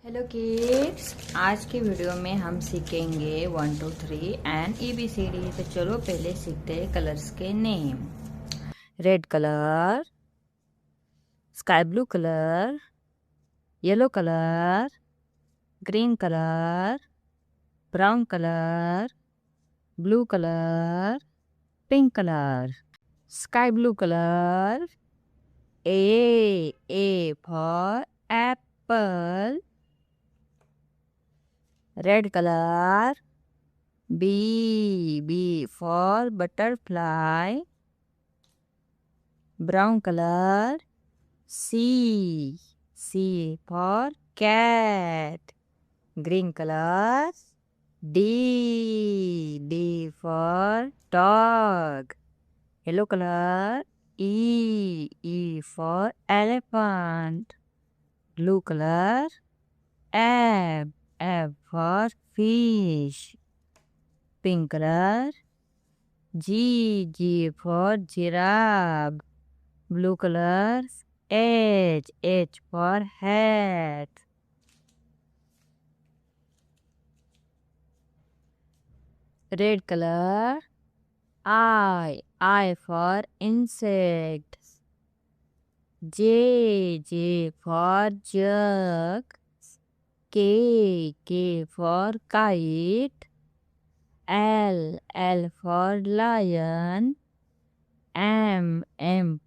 Hello kids, आज की video में हम सीखेंगे 1 2 3 एंड ABCD। तो चलो पहले सीखते हैं कलर्स के name. Red colour, sky blue colour, yellow colour, green colour, brown colour, blue colour, pink colour. Sky blue colour, A for apple. Red color, B for butterfly. Brown color, C for cat. Green color, D for dog. Yellow color, E for elephant. Blue color, F for fish. Pink color, G for giraffe. Blue color, H for hat. Red color, I for insects. J for jug. K for kite. L for lion. M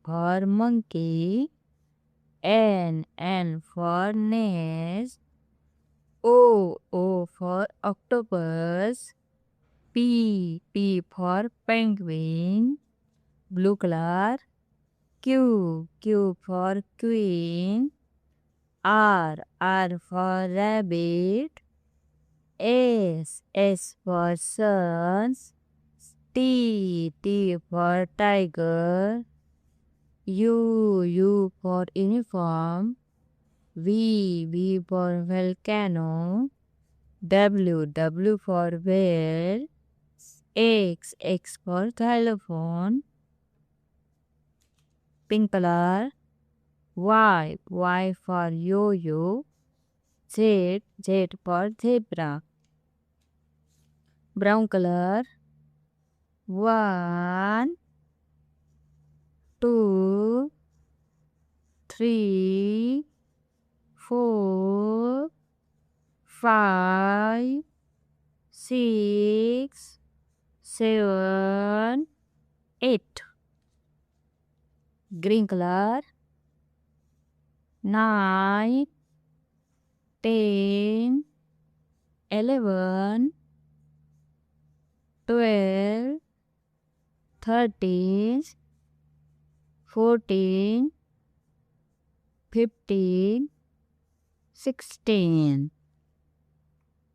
for monkey. N for nest. O for octopus. P for penguin. Blue color. Q for queen. R for rabbit. S for sun. T for tiger. U for uniform. V for volcano. W for whale. X for xylophone. Pink color. Y for yo-yo. Z for zebra. Brown color. 1 2 3 4 5 6 7 8. Green color. 9 10 11 12 13 14 15 16.